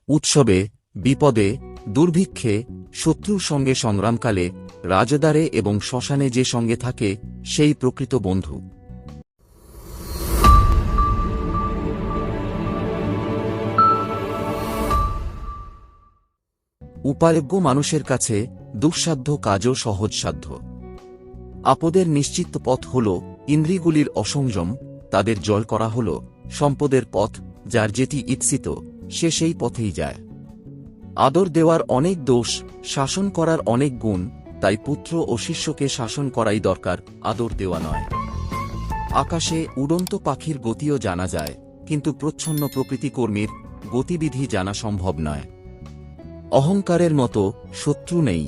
উৎসবে, বিপদে, দুর্ভিক্ষে, শত্রুর সঙ্গে সংগ্রামকালে, রাজদ্বারে এবং শ্মশানে যে সঙ্গে থাকে সেই প্রকৃত বন্ধু। উপায়জ্ঞ মানুষের কাছে দুঃসাধ্য কাজও সহজসাধ্য। আপদের নিশ্চিত পথ হল ইন্দ্রিয়গুলির অসংযম, তাদের জয় করা হল সম্পদের পথ। যার যেটি ইচ্ছিত সে সেই পথেই যায়। আদর দেওয়ার অনেক দোষ, শাসন করার অনেক গুণ, তাই পুত্র ও শিষ্যকে শাসন করাই দরকার, আদর দেওয়া নয়। আকাশে উড়ন্ত পাখির গতিও জানা যায়, কিন্তু প্রচ্ছন্ন প্রকৃতিকর্মীর গতিবিধি জানা সম্ভব নয়। অহংকারের মতো শত্রু নেই।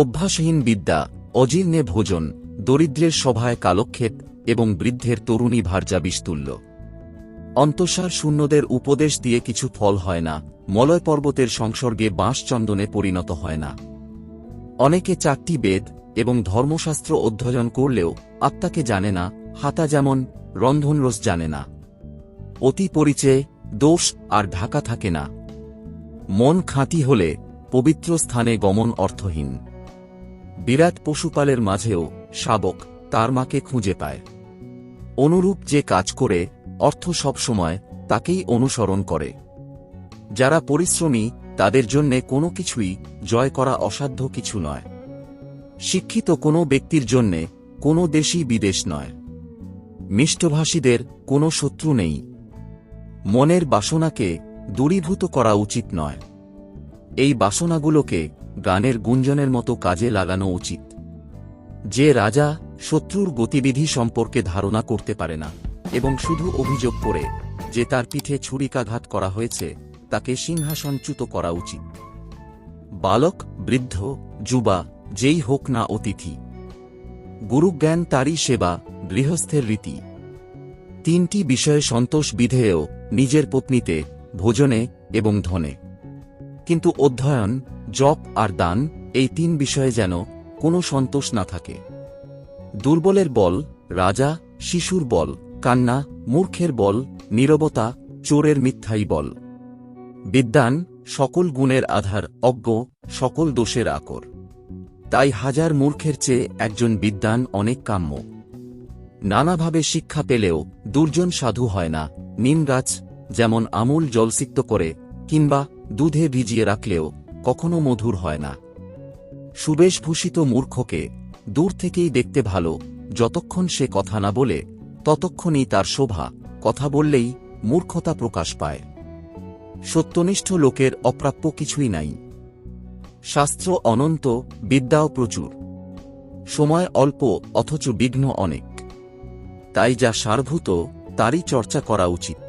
অভ্যাসহীন বিদ্যা, অজীর্ণে ভোজন, দরিদ্রের সভায় কালক্ষেপ এবং বৃদ্ধের তরুণী ভার্যা বিস্তুল্য। অন্তঃসার শূন্যদের উপদেশ দিয়ে কিছু ফল হয় না, মলয় পর্বতের সংসর্গে বাঁশচন্দনে পরিণত হয় না। অনেকে 4টি বেদ এবং ধর্মশাস্ত্র অধ্যয়ন করলেও আত্মাকে জানে না, হাতা যেমন রন্ধনরস জানে না। অতি পরিচয়ে দোষ আর ঢাকা থাকে না। মন খাঁটি হলে পবিত্র স্থানে গমন অর্থহীন। বিরাট পশুপালের মাঝেও শাবক তার মাকে খুঁজে পায়। অনুরূপ যে কাজ করে অর্থ সবসময় তাকেই অনুসরণ করে। যারা পরিশ্রমী তাদের জন্যে কোনো কিছুই জয় করা অসাধ্য কিছু নয়। শিক্ষিত কোনো ব্যক্তির জন্যে কোনো দেশই বিদেশ নয়। মিষ্টভাষীদের কোনো শত্রু নেই। মনের বাসনাকে দূরীভূত করা উচিত নয়। এই বাসনাগুলোকে গানের গুঞ্জনের মতো কাজে লাগানো উচিত। যে রাজা শত্রুর গতিবিধি সম্পর্কে ধারণা করতে পারে না এবং শুধু অভিযোগ করে যে তার পিঠে ছুরিকাঘাত করা হয়েছে, তাকে সিংহাসনচ্যুত করা উচিত। বালক, বৃদ্ধ, যুবা, যেই হোক না অতিথি, গুরুজ্ঞান তারই সেবা, গৃহস্থের রীতি। 3টি বিষয়ে সন্তোষ বিধেয় নিজের পত্নীতে, ভোজনে এবং ধনে। কিন্তু অধ্যয়ন, জপ আর দান, এই 3 বিষয়ে যেন কোনো সন্তোষ না থাকে। দুর্বলের বল রাজা, শিশুর বল কান্না, মূর্খের বল নীরবতা, চোরের মিথ্যাই বল। বিদ্বান সকল গুণের আধার, অজ্ঞ সকল দোষের আকর। তাই হাজার মূর্খের চেয়ে একজন বিদ্বান অনেক কাম্য। নানাভাবে শিক্ষা পেলেও দুর্জন সাধু হয় না। নিম গাছ যেমন আমূল জলসিক্ত করে কিংবা দুধে ভিজিয়ে রাখলেও কখনো মধুর হয় না। সুবেশভূষিত মূর্খকে দূর থেকেই দেখতে ভালো, যতক্ষণ সে কথা না বলে ততক্ষণই তার শোভা, কথা বললেই মূর্খতা প্রকাশ পায়। সত্যনিষ্ঠ লোকের অপ্রাপ্য কিছুই নাই। শাস্ত্র অনন্ত, বিদ্যাও প্রচুর। সময় অল্প অথচ বিঘ্ন অনেক। তাই যা সারভূত তারই চর্চা করা উচিত।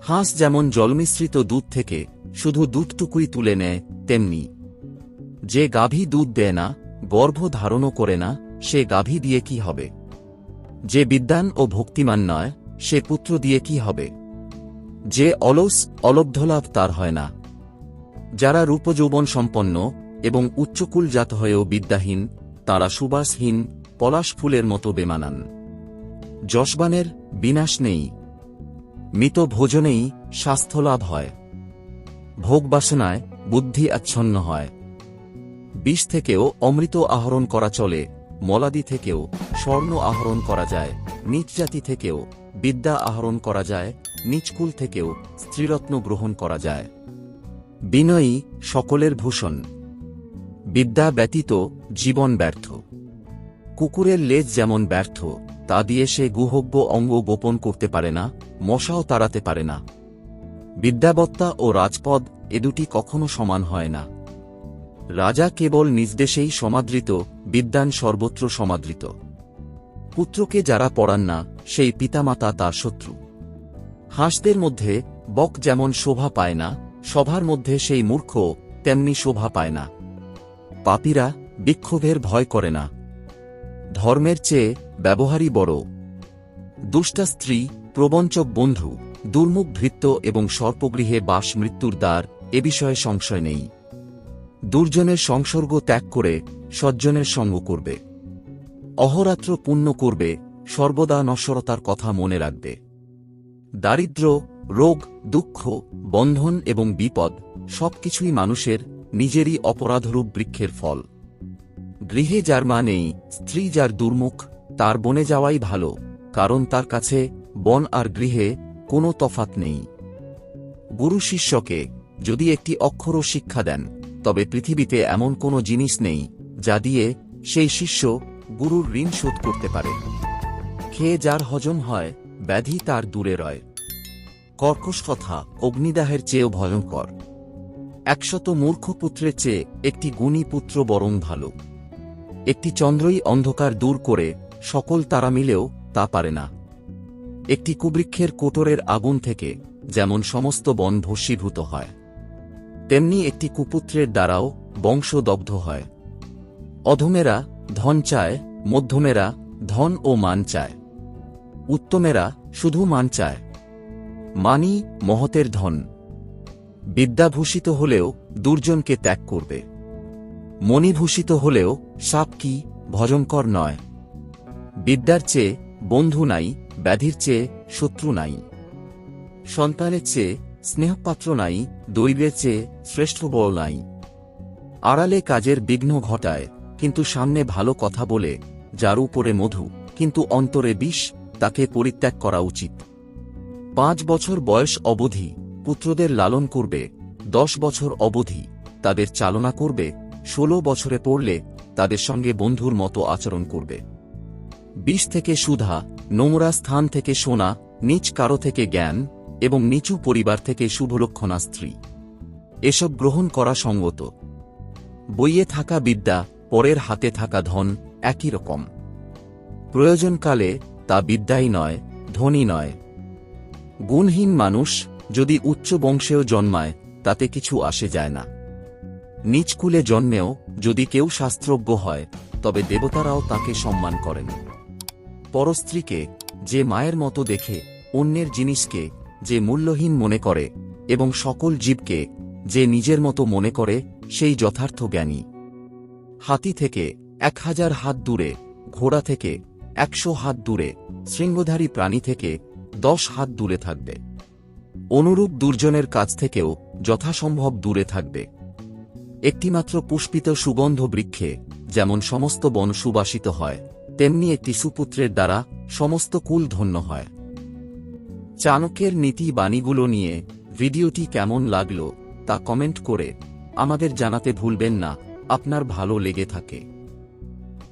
হাঁস যেমন জলমিশ্রিত দুধ থেকে শুধু দুধটুকুই তুলে নেয়, তেমনি যে গাভী দুধ দেয় না, গর্ভ ধারণও করে না, সে গাভী দিয়ে কি হবে? যে বিদ্বান ও ভক্তিমান নয়, সে পুত্র দিয়ে কি হবে? যে অলস, অলব্ধলাভ তার হয় না। যারা রূপযৌবন সম্পন্ন এবং উচ্চকুলজাত হয়েও বিদ্যাহীন, তারা সুবাসহীন পলাশ ফুলের মতো বেমানান। যশবানের বিনাশ নেই, মৃত ভোজনেই স্বাস্থ্যলাভ হয়। ভোগবাসনায় বুদ্ধি আচ্ছন্ন হয়। বিষ থেকেও অমৃত আহরণ করা চলে, মলাদি থেকেও স্বর্ণ আহরণ করা যায়, নীচ জাতি থেকেও বিদ্যা আহরণ করা যায়, নীচকুল থেকেও স্ত্রীরত্ন গ্রহণ করা যায়। বিনয়ী সকলের ভূষণ। বিদ্যা ব্যতীত জীবন ব্যর্থ। কুকুরের লেজ যেমন ব্যর্থ, তা দিয়ে সে গুহব্য অঙ্গ গোপন করতে পারে না, মশাও তাড়াতে পারে না। বিদ্যাবত্তা ও রাজপদ এ দুটি কখনো সমান হয় না। রাজা কেবল নিজ দেশেই সমাদৃত, বিদ্বান সর্বত্র সমাদৃত। পুত্রকে যারা পড়ান না, সেই পিতামাতা তার শত্রু। হাঁসদের মধ্যে বক যেমন শোভা পায় না, সভার মধ্যে সেই মূর্খ তেমনি শোভা পায় না। পাপীরা বিক্ষোভের ভয় করে না। ধর্মের চেয়ে ব্যবহারই বড়। দুষ্টা স্ত্রী, প্রবঞ্চক বন্ধু, দুর্মুখ ভৃত্য এবং সর্পগৃহে বাস মৃত্যুর দ্বার, এ বিষয়ে সংশয় নেই। দুর্জনের সংসর্গ ত্যাগ করে সজ্জনের সঙ্গ করবে। অহরাত্র পুণ্য করবে, সর্বদা নশ্বরতার কথা মনে রাখবে। দারিদ্র্য রোগ, দুঃখ, বন্ধন এবং বিপদ সবকিছুই মানুষের নিজেরই অপরাধরূপ বৃক্ষের ফল। গৃহে যার মা নেই, স্ত্রী যার দুর্মুখ, তার বনে যাওয়াই ভালো, কারণ তার কাছে বন আর গৃহে কোনো তফাৎ নেই। গুরু শিষ্যকে যদি একটি অক্ষরও শিক্ষা দেন, তবে পৃথিবীতে এমন কোনো জিনিস নেই যা দিয়ে সেই শিষ্য গুরুর ঋণ শোধ করতে পারে। খেয়ে যার হজম হয়, ব্যাধি তার দূরে রয়। কর্কশ কথা অগ্নিদাহের চেয়েও ভয়ঙ্কর। 100 মূর্খ পুত্রের চেয়ে একটি গুণী পুত্র বরং ভালো। একটি চন্দ্রই অন্ধকার দূর করে সকল তারা মিলেও তা পারে না। একটি কুবৃক্ষের কোটরের আগুন থেকে যেমন সমস্ত বন ভস্মীভূত হয়, তেমনি একটি কুপুত্রের দ্বারাও বংশ দগ্ধ হয়। অধমেরা ধন চায়, মধ্যমেরা ধন ও মান চায়, উত্তমেরা শুধু মান চায়। মানই মহতের ধন। বিদ্যাভূষিত হলেও দুর্জনকে ত্যাগ করবে। মণিভূষিত হলেও সাপ কি ভজনকর নয়। বিদ্যার চেয়ে বন্ধু নাই, ব্যাধির চেয়ে শত্রু নাই। সন্তানের চেয়ে স্নেহপাত্র নাই, দৈবের চেয়ে শ্রেষ্ঠ বল নাই। আড়ালে কাজের বিঘ্ন ঘটায়, কিন্তু সামনে ভালো কথা বলে, যার উপরে মধু কিন্তু অন্তরে বিষ, তাকে পরিত্যাগ করা উচিত। 5 বছর বয়স অবধি পুত্রদের লালন করবে, 10 বছর অবধি তাদের চালনা করবে, 16 বছরে পড়লে তাদের সঙ্গে বন্ধুর মতো আচরণ করবে। 20 থেকে সুধা, নোংরা স্থান থেকে সোনা, নীচ কারো থেকে জ্ঞান এবং নিচু পরিবার থেকে শুভলক্ষণা স্ত্রী, এসব গ্রহণ করা সঙ্গত। বইয়ে থাকা বিদ্যা, পরের হাতে থাকা ধন একই রকম। প্রয়োজনকালে তা বিদ্যাই নয়, ধনী নয়। গুণহীন মানুষ যদি উচ্চ বংশেও জন্মায়, তাতে কিছু আসে যায় না। নিচকুলে জন্মেও যদি কেউ শাস্ত্রজ্ঞ হয়, তবে দেবতারাও তাকে সম্মান করেন। পরস্ত্রীকে যে মায়ের মতো দেখে, অন্যের জিনিসকে যে মূল্যহীন মনে করে এবং সকল জীবকে যে নিজের মতো মনে করে, সেই যথার্থ জ্ঞানী। হাতি থেকে 1000 হাত দূরে, ঘোড়া থেকে 100 হাত দূরে, শৃঙ্গধারী প্রাণী থেকে 10 হাত দূরে থাকবে। অনুরূপ দুর্জনের কাছ থেকেও যথাসম্ভব দূরে থাকবে। একটিমাত্র পুষ্পিত সুগন্ধ বৃক্ষে যেমন সমস্ত বন সুবাসিত হয়, তেমনি একটি সুপুত্রের দ্বারা সমস্ত কুল ধন্য হয়। চাণক্যের নীতি বাণীগুলো নিয়ে ভিডিওটি কেমন লাগলো তা কমেন্ট করে আমাদের জানাতে ভুলবেন না। আপনার ভালো লেগে থাকে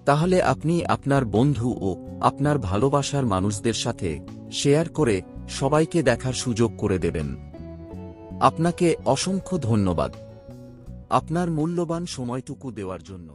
তাহলে আপনি আপনার বন্ধু ও আপনার ভালোবাসার মানুষদের সাথে শেয়ার করে সবাইকে দেখার সুযোগ করে দেবেন। আপনাকে অসংখ্য ধন্যবাদ আপনার মূল্যবান সময়টুকু দেওয়ার জন্য।